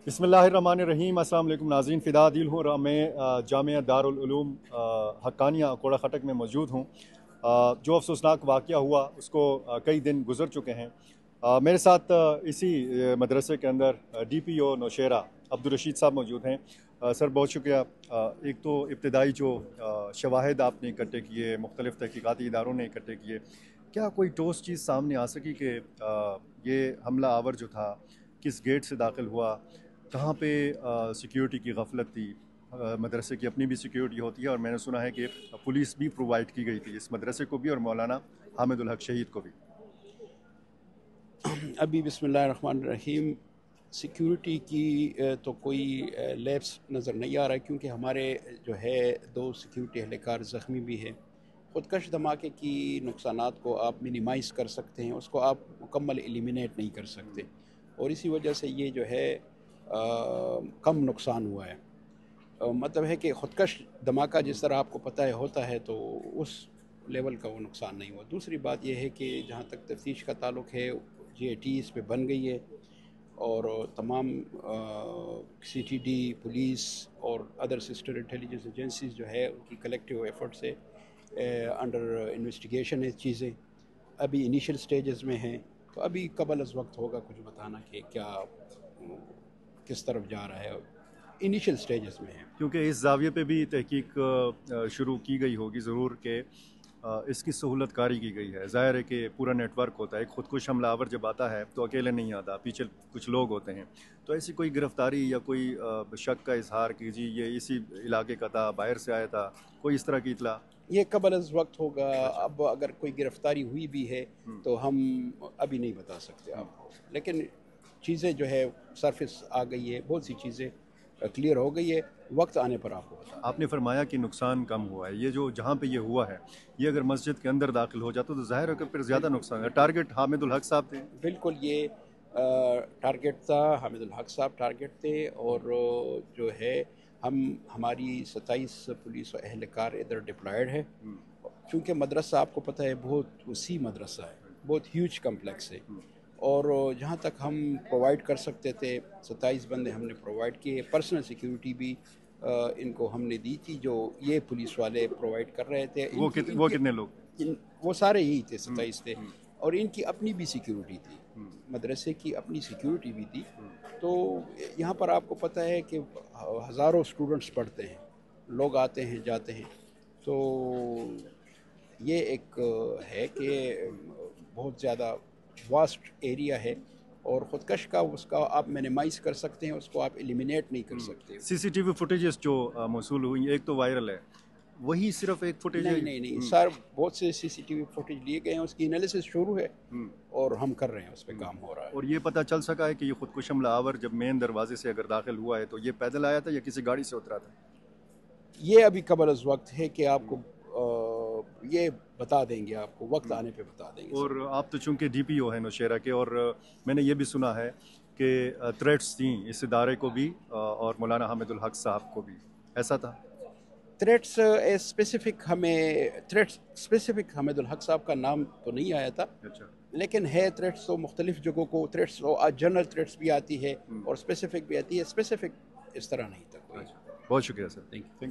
بسم اللہ الرحمن الرحیم۔ السلام علیکم ناظرین، فدا عادل ہوں اور میں جامعہ دارالعلوم حقانیہ کوڑا خٹک میں موجود ہوں۔ جو افسوسناک واقعہ ہوا اس کو کئی دن گزر چکے ہیں۔ میرے ساتھ اسی مدرسے کے اندر ڈی پی او نوشہرہ عبدالرشید صاحب موجود ہیں۔ سر بہت شکریہ۔ ایک تو ابتدائی جو شواہد آپ نے اکٹھے کیے، مختلف تحقیقاتی اداروں نے اکٹھے کیے، کیا کوئی ٹھوس چیز سامنے آ سکی کہ یہ حملہ آور جو تھا کس گیٹ سے داخل ہوا، کہاں پہ سیکیورٹی کی غفلت تھی؟ مدرسے کی اپنی بھی سیکیورٹی ہوتی ہے اور میں نے سنا ہے کہ پولیس بھی پرووائڈ کی گئی تھی اس مدرسے کو بھی اور مولانا حامد الحق شہید کو بھی۔ ابھی بسم اللہ الرحمن الرحیم، سیکیورٹی کی تو کوئی لیپس نظر نہیں آ رہا ہے، کیونکہ ہمارے جو ہے 2 سیکیورٹی اہلکار زخمی بھی ہیں۔ خودکش دھماکے کی نقصانات کو آپ منیمائز کر سکتے ہیں، اس کو آپ مکمل ایلیمینیٹ نہیں کر سکتے، اور اسی وجہ سے یہ جو ہے کم نقصان ہوا ہے۔ مطلب ہے کہ خودکش دھماکہ جس طرح آپ کو پتہ ہے ہوتا ہے، تو اس لیول کا وہ نقصان نہیں ہوا۔ دوسری بات یہ ہے کہ جہاں تک تفتیش کا تعلق ہے، جی اے ٹی اس پہ بن گئی ہے، اور تمام سی ٹی ڈی، پولیس اور ادر سسٹر انٹیلیجنس ایجنسیز جو ہے ان کی کلیکٹیو ایفرٹ سے انڈر انویسٹیگیشن ہے چیزیں، ابھی انیشل سٹیجز میں ہیں، تو ابھی قبل از وقت ہوگا کچھ بتانا کہ کیا کس طرف جا رہا ہے، انیشل سٹیجز میں ہیں۔ کیونکہ اس زاویے پہ بھی تحقیق شروع کی گئی ہوگی ضرور کہ اس کی سہولت کاری کی گئی ہے۔ ظاہر ہے کہ پورا نیٹ ورک ہوتا ہے، ایک خودکش حملہ آور جب آتا ہے تو اکیلے نہیں آتا، پیچھے کچھ لوگ ہوتے ہیں، تو ایسی کوئی گرفتاری یا کوئی شک کا اظہار کیجیے یہ اسی علاقے کا تھا، باہر سے آیا تھا، کوئی اس طرح کی اطلاع؟ یہ قبل از وقت ہوگا۔ اب اگر کوئی گرفتاری ہوئی بھی ہے تو ہم ابھی نہیں بتا سکتے آپ کو، لیکن چیزیں جو ہے سرفس آ گئی ہے، بہت سی چیزیں کلیئر ہو گئی ہے، وقت آنے پر آپ کو بتا۔ آپ نے فرمایا کہ نقصان کم ہوا ہے، یہ جو جہاں پہ یہ ہوا ہے یہ اگر مسجد کے اندر داخل ہو جاتا تو ظاہر ہے کہ پھر زیادہ نقصان ہے۔ ٹارگٹ حامد الحق صاحب تھے؟ بالکل، یہ ٹارگٹ تھا، حامد الحق صاحب ٹارگٹ تھے، اور جو ہے ہماری 27 پولیس و اہلکار ادھر ڈپلائیڈ ہے، چونکہ مدرسہ آپ کو پتہ ہے بہت وسیع مدرسہ ہے، بہت ہیوج کمپلیکس ہے، اور جہاں تک ہم پرووائڈ کر سکتے تھے 27 بندے ہم نے پرووائڈ کیے۔ پرسنل سیکیورٹی بھی ان کو ہم نے دی تھی جو یہ پولیس والے پرووائڈ کر رہے تھے۔ وہ کتنے لوگ؟ وہ سارے یہی تھے، 27 تھے، اور ان کی اپنی بھی سیکیورٹی تھی، مدرسے کی اپنی سیکیورٹی بھی تھی۔ تو یہاں پر آپ کو پتہ ہے کہ ہزاروں اسٹوڈنٹس پڑھتے ہیں، لوگ آتے ہیں جاتے ہیں، تو یہ ایک ہے کہ بہت زیادہ واسٹ ایریا ہے، اور خودکش کا اس کا آپ منیمائز کر سکتے ہیں، اس کو آپ ایلیمینیٹ نہیں کر سکتے۔ سی سی ٹی وی فوٹیجز جو موصول ہوئی، ایک تو وائرل ہے، وہی صرف ایک فوٹیج ہے؟ نہیں سر، بہت سے سی سی ٹی وی فوٹیج لیے گئے ہیں، اس کی انالیسس شروع ہے اور ہم کر رہے ہیں، اس پہ کام ہو رہا ہے۔ اور یہ پتہ چل سکا ہے کہ یہ خودکش حملہ آور جب مین دروازے سے اگر داخل ہوا ہے تو یہ پیدل آیا تھا یا کسی گاڑی سے اترا تھا؟ یہ ابھی قبل از وقت ہے کہ آپ کو یہ بتا دیں گے، آپ کو وقت آنے پہ بتا دیں گے۔ اور آپ تو چونکہ ڈی پی او ہیں نوشہرہ کے، اور میں نے یہ بھی سنا ہے کہ تھریٹس تھیں اس ادارے کو بھی اور مولانا حامد الحق صاحب کو بھی، ایسا تھا؟ تھریٹس اسپیسیفک حامد الحق صاحب کا نام تو نہیں آیا تھا، اچھا، لیکن ہے تھریٹس تو مختلف جگہوں کو تھریٹس، جنرل تھریٹس بھی آتی ہے اور اسپیسیفک بھی آتی ہے، اسپیسیفک اس طرح نہیں تھا کوئی۔ بہت شکریہ سر، تھینک یو۔